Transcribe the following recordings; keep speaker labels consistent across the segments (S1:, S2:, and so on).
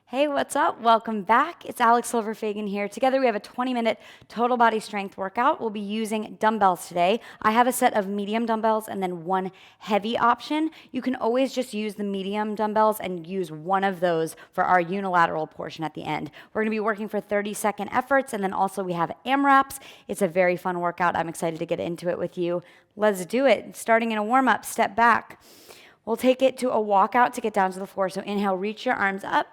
S1: Hey, what's up? Welcome back. It's Alex Silver-Fagan here. Together we have a 20-minute total body strength workout. We'll be using dumbbells today. I have a set of medium dumbbells and then one heavy option. You can always just use the medium dumbbells and use one of those for our unilateral portion at the end. We're going to be working for 30-second efforts, and then also we have AMRAPs. It's a very fun workout. I'm excited to get into it with you. Let's do it. Starting in a warm-up, step back. We'll take it to a walkout to get down to the floor. So inhale, reach your arms up.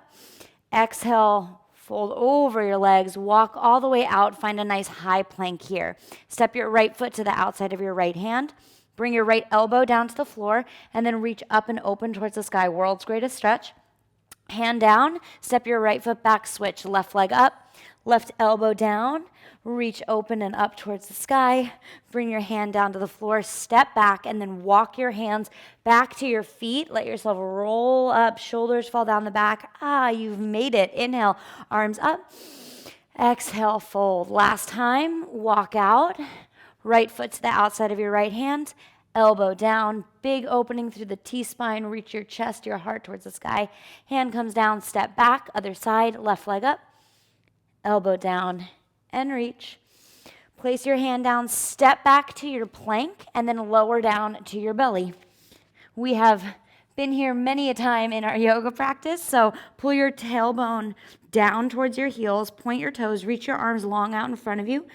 S1: Exhale, fold over your legs, walk all the way out, find a nice high plank here. Step your right foot to the outside of your right hand, bring your right elbow down to the floor, and then reach up and open towards the sky, world's greatest stretch. Hand down, step your right foot back, switch, left leg up, left elbow down, reach open and up towards the sky, bring your hand down to the floor, step back, and then walk your hands back to your feet. Let yourself roll up, shoulders fall down the back. You've made it. Inhale, arms up. Exhale, fold. Last time, walk out. Right foot to the outside of your right hand. Elbow down, big opening through the T-spine. Reach your chest, your heart towards the sky. Hand comes down, step back. Other side, left leg up. Elbow down and reach. Place your hand down, step back to your plank, and then lower down to your belly. We have been here many a time in our yoga practice, so pull your tailbone down towards your heels, point your toes, reach your arms long out in front of you.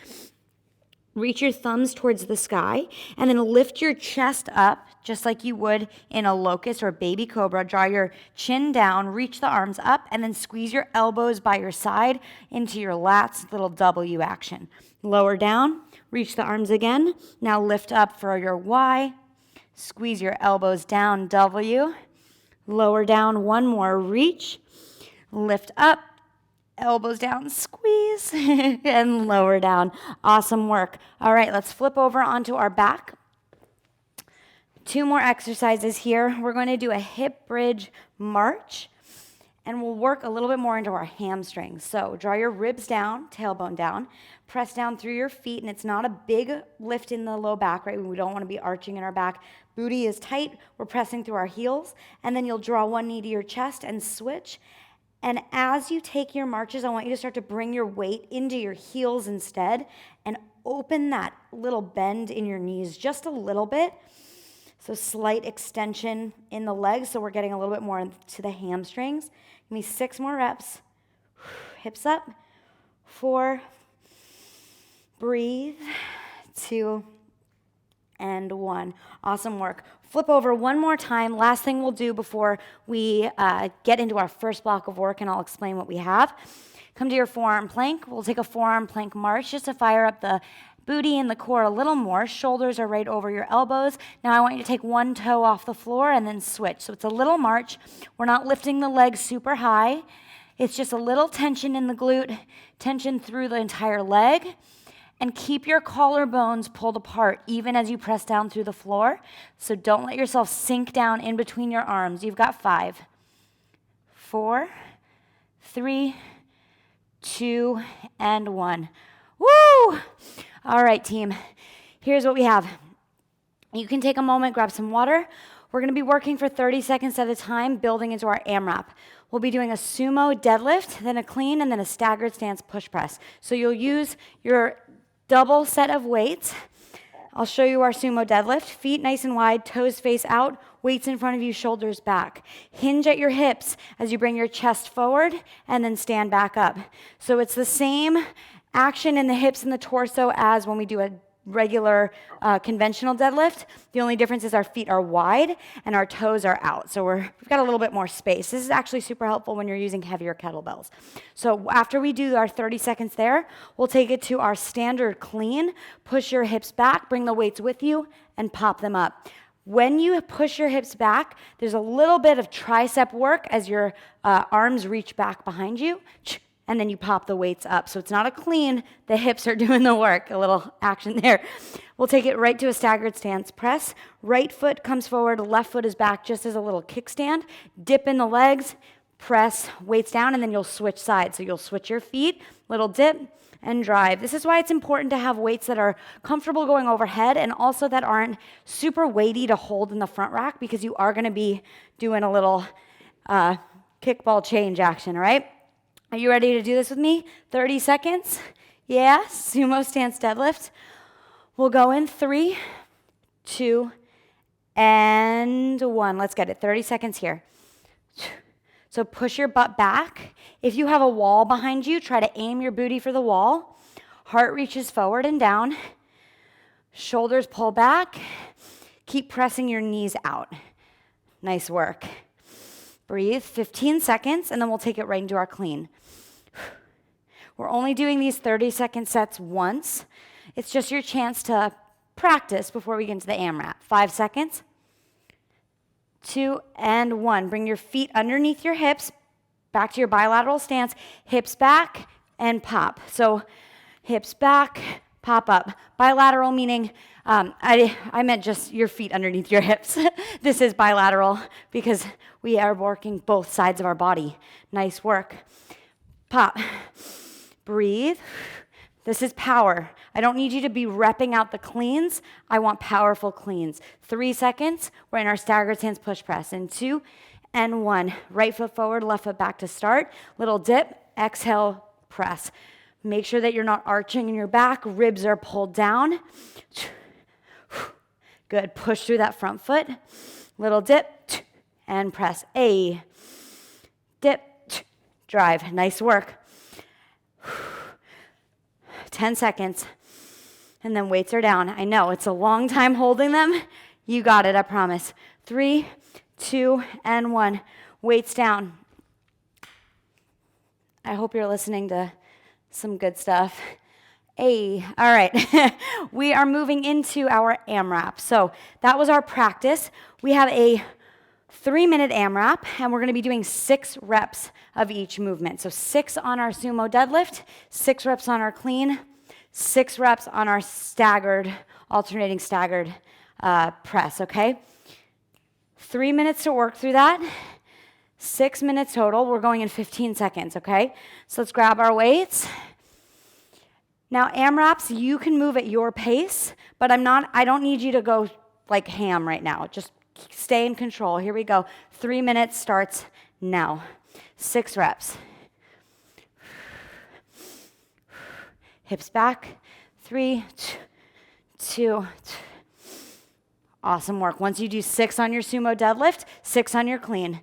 S1: Reach your thumbs towards the sky, and then lift your chest up just like you would in a locust or baby cobra. Draw your chin down, reach the arms up, and then squeeze your elbows by your side into your lats, little W action. Lower down, reach the arms again. Now lift up for your Y. Squeeze your elbows down, W. Lower down, one more, reach. Lift up. Elbows down, squeeze, and lower down. Awesome work. All right, let's flip over onto our back. 2 more exercises here. We're going to do a hip bridge march, and we'll work a little bit more into our hamstrings. So draw your ribs down, tailbone down, press down through your feet, and it's not a big lift in the low back, right? We don't want to be arching in our back. Booty is tight. We're pressing through our heels, and then you'll draw one knee to your chest and switch. And as you take your marches, I want you to start to bring your weight into your heels instead and open that little bend in your knees just a little bit. So slight extension in the legs, so we're getting a little bit more into the hamstrings. Give me 6 more reps. Hips up. 4. Breathe. 2. And 1. Awesome work. Flip over one more time. Last thing we'll do before we get into our first block of work, and I'll explain what we have. Come to your forearm plank. We'll take a forearm plank march just to fire up the booty and the core a little more. Shoulders are right over your elbows. Now I want you to take one toe off the floor and then switch. So it's a little march. We're not lifting the legs super high. It's just a little tension in the glute, tension through the entire leg. And keep your collarbones pulled apart even as you press down through the floor. So don't let yourself sink down in between your arms. You've got 5, 4, 3, 2, and 1. Woo! All right, team. Here's what we have. You can take a moment, grab some water. We're going to be working for 30 seconds at a time, building into our AMRAP. We'll be doing a sumo deadlift, then a clean, and then a staggered stance push press. So you'll use your double set of weights. I'll show you our sumo deadlift. Feet nice and wide, toes face out, weights in front of you, shoulders back. Hinge at your hips as you bring your chest forward and then stand back up. So it's the same action in the hips and the torso as when we do a regular conventional deadlift. The only difference is our feet are wide and our toes are out. So we've got a little bit more space. This is actually super helpful when you're using heavier kettlebells. So after we do our 30 seconds there, we'll take it to our standard clean. Push your hips back, bring the weights with you, and pop them up. When you push your hips back, there's a little bit of tricep work as your arms reach back behind you. And then you pop the weights up. So it's not a clean, the hips are doing the work, a little action there. We'll take it right to a staggered stance press. Right foot comes forward, left foot is back just as a little kickstand. Dip in the legs, press, weights down, and then you'll switch sides. So you'll switch your feet, little dip, and drive. This is why it's important to have weights that are comfortable going overhead and also that aren't super weighty to hold in the front rack, because you are gonna be doing a little kickball change action, all right? Are you ready to do this with me? 30 seconds. Yeah, sumo stance deadlift. We'll go in 3, 2, and 1. Let's get it. 30 seconds here. So push your butt back. If you have a wall behind you, try to aim your booty for the wall. Heart reaches forward and down. Shoulders pull back. Keep pressing your knees out. Nice work. Breathe, 15 seconds, and then we'll take it right into our clean. We're only doing these 30-second sets once. It's just your chance to practice before we get into the AMRAP. 5 seconds. 2 and 1. Bring your feet underneath your hips, back to your bilateral stance. Hips back and pop. So hips back, pop up. Bilateral meaning, I meant just your feet underneath your hips. This is bilateral because we are working both sides of our body. Nice work. Pop. Breathe. This is power. I don't need you to be repping out the cleans. I want powerful cleans. 3 seconds. We're in our staggered stance push press. In 2 and 1. Right foot forward, left foot back to start. Little dip. Exhale, press. Make sure that you're not arching in your back. Ribs are pulled down. Good. Push through that front foot. Little dip and press. A dip, drive. Nice work. 10 seconds. And then weights are down. I know it's a long time holding them. You got it, I promise. 3, 2, and 1. Weights down. I hope you're listening to some good stuff. All right. We are moving into our AMRAP. So that was our practice. We have a 3-minute AMRAP, and we're going to be doing 6 reps of each movement. So 6 on our sumo deadlift, 6 reps on our clean, 6 reps on our alternating staggered press, okay? 3 minutes to work through that. 6 minutes total. We're going in 15 seconds, okay? So let's grab our weights. Now, AMRAPs, you can move at your pace, but I don't need you to go like ham right now. Just stay in control. Here we go. 3 minutes starts now. 6 reps. Hips back. 3, 2. Awesome work. Once you do 6 on your sumo deadlift, 6 on your clean.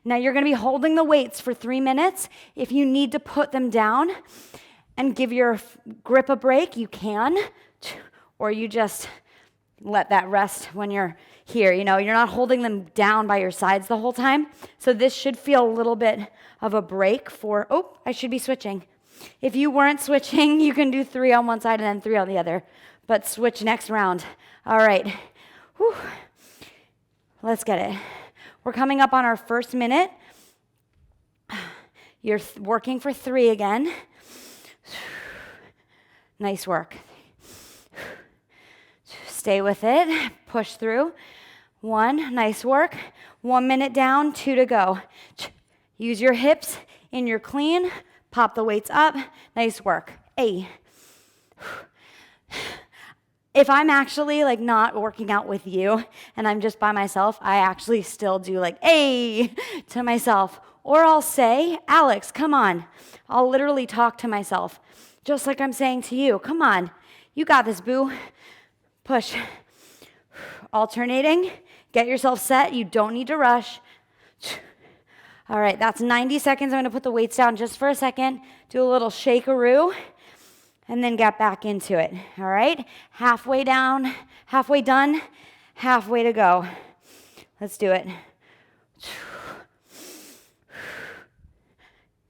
S1: Now you're going to be holding the weights for 3 minutes. If you need to put them down and give your grip a break, you can, or you just let that rest when you're here. You know, you're not holding them down by your sides the whole time. So this should feel a little bit of a break for, I should be switching. If you weren't switching, you can do 3 on one side and then 3 on the other, but switch next round. All right. Whew. Let's get it. We're coming up on our first minute. You're working for 3 again. Nice work. Stay with it. Push through. 1, nice work. 1 minute down, 2 to go. Use your hips in your clean. Pop the weights up. Nice work. If I'm actually like not working out with you and I'm just by myself, I actually still do like, to myself. Or I'll say, Alex, come on. I'll literally talk to myself, just like I'm saying to you. Come on. You got this, boo. Push. Alternating. Get yourself set. You don't need to rush. All right, that's 90 seconds. I'm going to put the weights down just for a second. Do a little shakaroo. And then get back into it. All right? Halfway down, halfway done, halfway to go. Let's do it.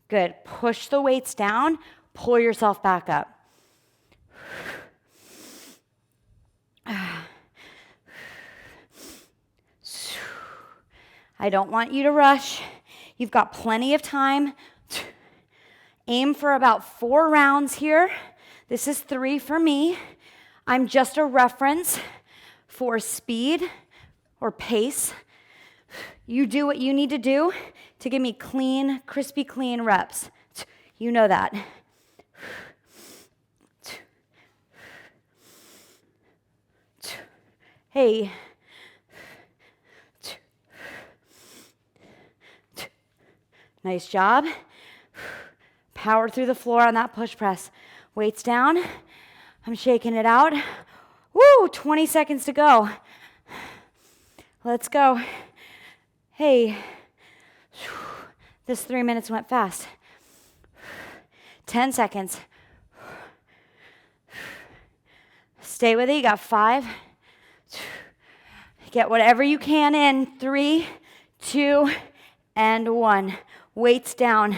S1: Good. Push the weights down. Pull yourself back up. I don't want you to rush. You've got plenty of time. Aim for about 4 rounds here. This is 3 for me. I'm just a reference for speed or pace. You do what you need to do to give me clean, crispy clean reps. You know that. Hey. Nice job. Power through the floor on that push press. Weights down. I'm shaking it out. Woo, 20 seconds to go. Let's go. Hey, this 3 minutes went fast. 10 seconds. Stay with it, you got 5. Get whatever you can in. 3, 2, and 1. Weights down.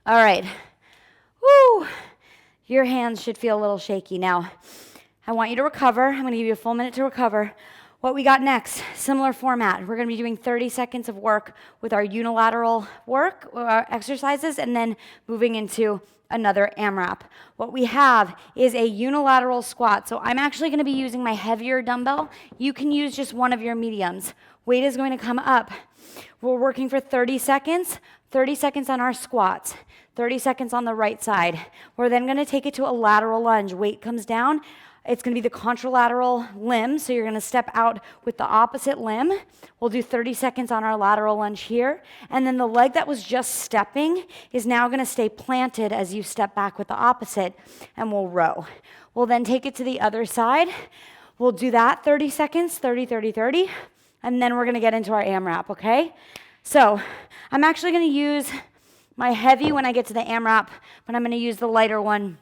S1: All right. Woo! Your hands should feel a little shaky now. I want you to recover. I'm going to give you a full minute to recover. What we got next, similar format. We're going to be doing 30 seconds of work with our unilateral work, exercises, and then moving into another AMRAP. What we have is a unilateral squat. So I'm actually going to be using my heavier dumbbell. You can use just one of your mediums. Weight is going to come up. We're working for 30 seconds on our squats, 30 seconds on the right side. We're then going to take it to a lateral lunge. Weight comes down. It's going to be the contralateral limb, so you're going to step out with the opposite limb. We'll do 30 seconds on our lateral lunge here, and then the leg that was just stepping is now going to stay planted as you step back with the opposite, and we'll row. We'll then take it to the other side. We'll do that 30 seconds, 30, 30, 30, and then we're going to get into our AMRAP, okay? So I'm actually going to use my heavy when I get to the AMRAP, but I'm going to use the lighter one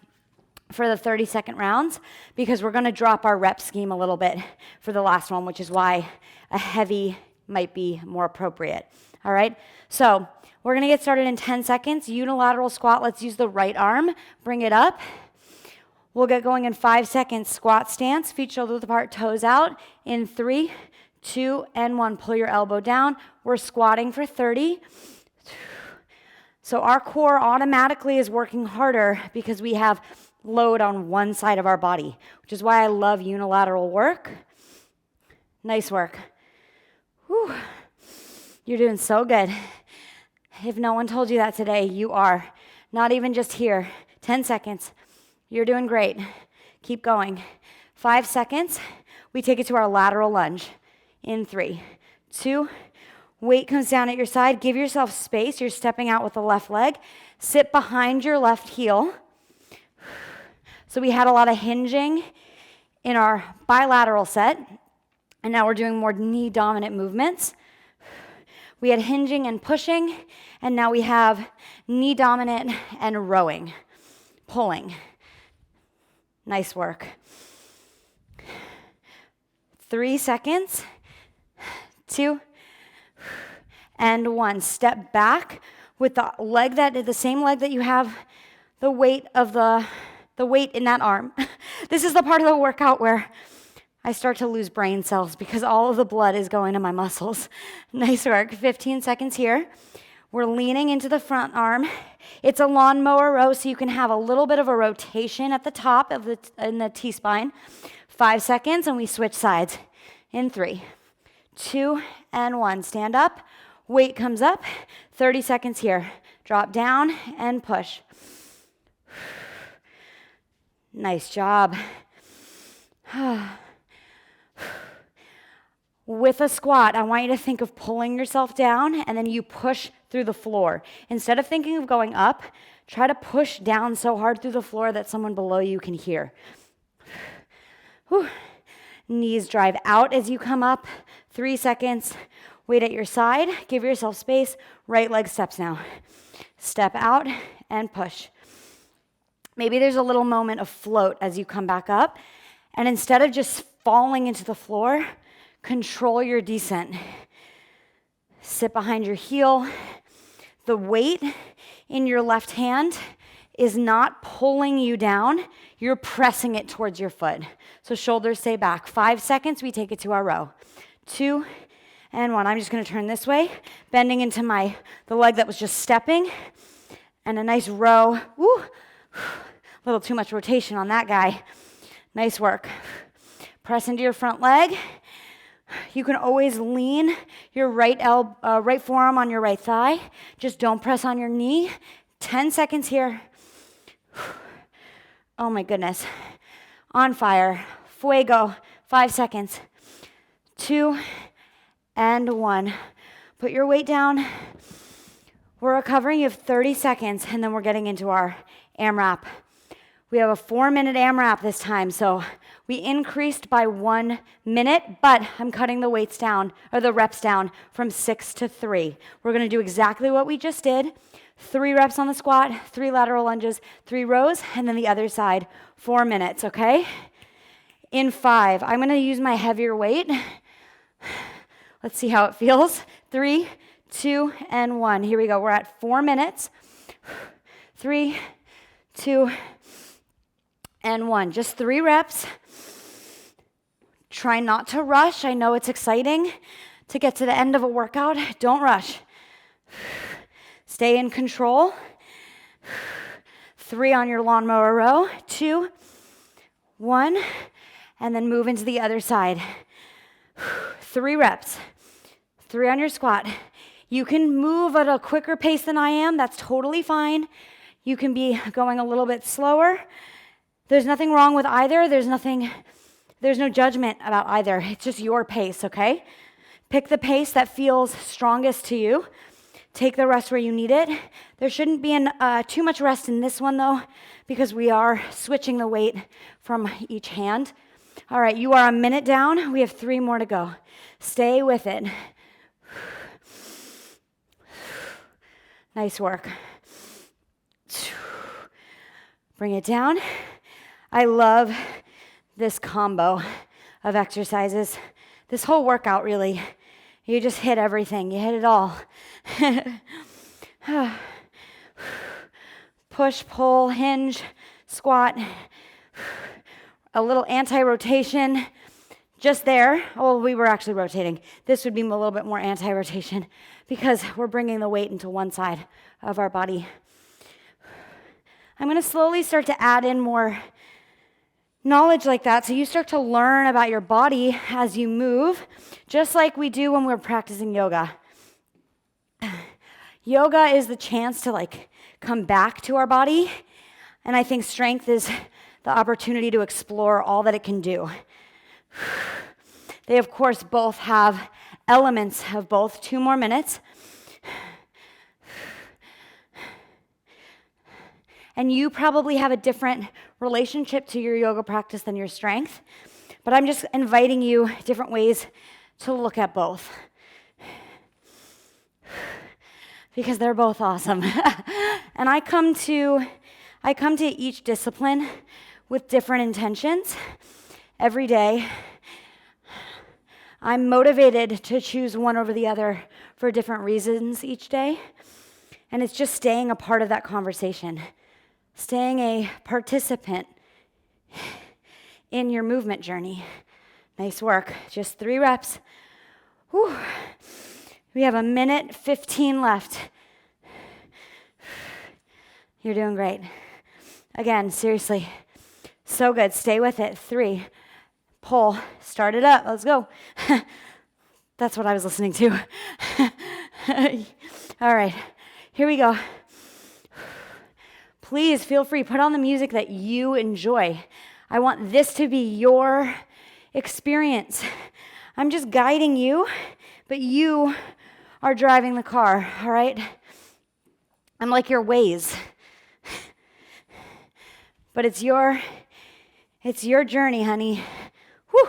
S1: for the 30-second rounds because we're going to drop our rep scheme a little bit for the last one, which is why a heavy might be more appropriate. All right? So we're going to get started in 10 seconds. Unilateral squat. Let's use the right arm. Bring it up. We'll get going in 5 seconds. Squat stance. Feet shoulder width apart, toes out. In 3, 2, and 1. Pull your elbow down. We're squatting for 30. So our core automatically is working harder because we have load on one side of our body, which is why I love unilateral work. Nice work. Whew. You're doing so good. If no one told you that today, you are. Not even just here. 10 seconds. You're doing great. Keep going. 5 seconds. We take it to our lateral lunge. In 3, 2, weight comes down at your side. Give yourself space. You're stepping out with the left leg. Sit behind your left heel. So we had a lot of hinging in our bilateral set, and now we're doing more knee-dominant movements. We had hinging and pushing, and now we have knee-dominant and rowing, pulling. Nice work. 3 seconds, 2, and 1. Step back with the same leg that you have the weight in that arm. This is the part of the workout where I start to lose brain cells because all of the blood is going to my muscles. Nice work. 15 seconds here. We're leaning into the front arm. It's a lawnmower row, so you can have a little bit of a rotation at the top in the T-spine. 5 seconds, and we switch sides. In 3, 2, and 1. Stand up. Weight comes up. 30 seconds here. Drop down and push. Nice job. With a squat, I want you to think of pulling yourself down and then you push through the floor. Instead of thinking of going up, try to push down so hard through the floor that someone below you can hear. Whew. Knees drive out as you come up. 3 seconds. Weight at your side. Give yourself space. Right leg steps now. Step out and push. Maybe there's a little moment of float as you come back up. And instead of just falling into the floor, control your descent. Sit behind your heel. The weight in your left hand is not pulling you down. You're pressing it towards your foot. So shoulders stay back. 5 seconds, we take it to our row. 2, and 1. I'm just going to turn this way, bending into the leg that was just stepping. And a nice row. Woo. A little too much rotation on that guy. Nice work. Press into your front leg. You can always lean your right forearm on your right thigh. Just don't press on your knee. 10 seconds here. Oh my goodness. On fire. Fuego. 5 seconds. 2, and 1. Put your weight down. We're recovering. You have 30 seconds, and then we're getting into our AMRAP. We have a 4-minute AMRAP this time, so we increased by 1 minute, but I'm cutting the weights down, or the reps down from 6 to 3. We're gonna do exactly what we just did. 3 reps on the squat, 3 lateral lunges, 3 rows, and then the other side, 4 minutes, okay? In 5, I'm gonna use my heavier weight. Let's see how it feels. 3, 2, and 1. Here we go. We're at 4 minutes. 3, 2, and 1. Just 3 reps. Try not to rush. I know it's exciting to get to the end of a workout. Don't rush. Stay in control. 3 on your lawnmower row. 2, 1, and then move into the other side. 3 reps. 3 on your squat. You can move at a quicker pace than I am. That's totally fine. You can be going a little bit slower. There's nothing wrong with either. There's no judgment about either. It's just your pace, okay? Pick the pace that feels strongest to you. Take the rest where you need it. There shouldn't be too much rest in this one, though, because we are switching the weight from each hand. All right, you are a minute down. We have 3 more to go. Stay with it. Nice work. Bring it down. I love this combo of exercises. This whole workout, really. You just hit everything. You hit it all. Push, pull, hinge, squat. A little anti-rotation just there. Oh, we were actually rotating. This would be a little bit more anti-rotation because we're bringing the weight into one side of our body. I'm going to slowly start to add in more knowledge like that so you start to learn about your body as you move, just like we do when we're practicing yoga. Yoga is the chance to come back to our body, and I think strength is the opportunity to explore all that it can do. They, of course, both have elements of both. 2 more minutes. And you probably have a different relationship to your yoga practice than your strength, but I'm just inviting you different ways to look at both because they're both awesome. And I come to each discipline with different intentions every day. I'm motivated to choose one over the other for different reasons each day, and it's just staying a part of that conversation. Staying a participant in your movement journey. Nice work. Just 3 reps. Whew. We have 1:15 left. You're doing great. Again, seriously. So good. Stay with it. 3. Pull. Start it up. Let's go. That's what I was listening to. All right. Here we go. Please feel free, put on the music that you enjoy. I want this to be your experience. I'm just guiding you, but you are driving the car, all right? I'm like your Waze. But it's your journey, honey. Whew.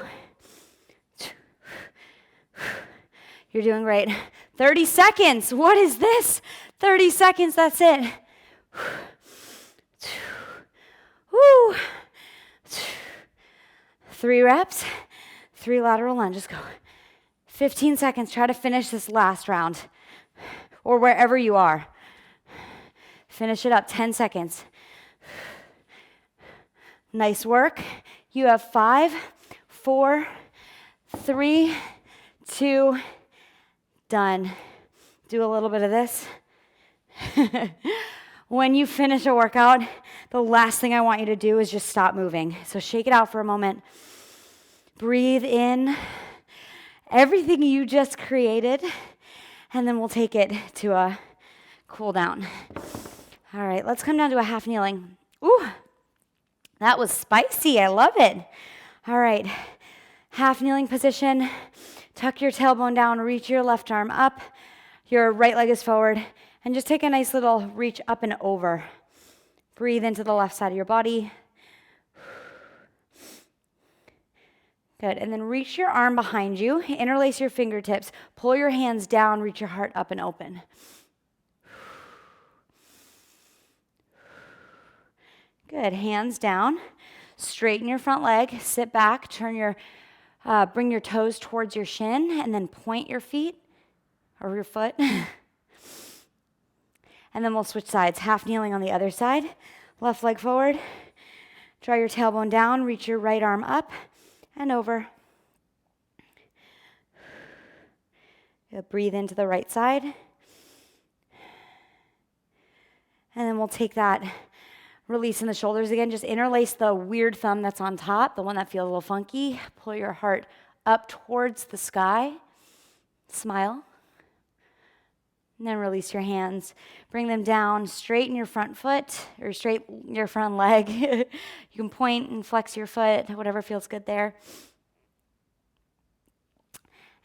S1: You're doing great. 30 seconds. What is this? 30 seconds, that's it. Woo. 3 reps, 3 lateral lunges. Go. 15 seconds. Try to finish this last round or wherever you are. Finish it up. 10 seconds. Nice work. You have 5, 4, 3, 2, done. Do a little bit of this. When you finish a workout, the last thing I want you to do is just stop moving. So shake it out for a moment. Breathe in everything you just created, and then we'll take it to a cool down. All right, let's come down to a half kneeling. Ooh, that was spicy. I love it. All right, half kneeling position. Tuck your tailbone down, reach your left arm up. Your right leg is forward, And just take a nice little reach up and over. Breathe into the left side of your body. Good, and then reach your arm behind you, interlace your fingertips, pull your hands down, reach your heart up and open. Good, hands down, straighten your front leg, sit back, bring your toes towards your shin, and then point your feet, or your foot. And then we'll switch sides, half kneeling on the other side, left leg forward, draw your tailbone down, reach your right arm up, and over. Breathe into the right side. And then we'll take that release in the shoulders again. Just interlace the weird thumb that's on top, the one that feels a little funky. Pull your heart up towards the sky. Smile. And then release your hands. Bring them down. Straighten your front foot, or straighten your front leg. You can point and flex your foot, whatever feels good there.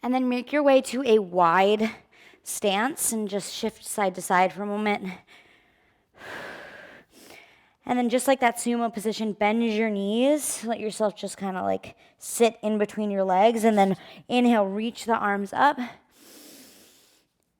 S1: And then make your way to a wide stance and just shift side to side for a moment. And then just like that sumo position, bend your knees. Let yourself just kind of like sit in between your legs. And then inhale, reach the arms up.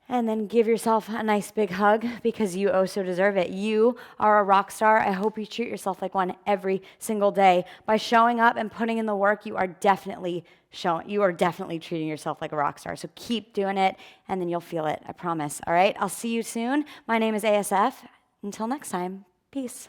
S1: And then give yourself a nice big hug because you also deserve it. You are a rock star. I hope you treat yourself like one every single day. By showing up and putting in the work, you are definitely treating yourself like a rock star. So keep doing it, and then you'll feel it, I promise. All right, I'll see you soon. My name is ASF. Until next time, peace.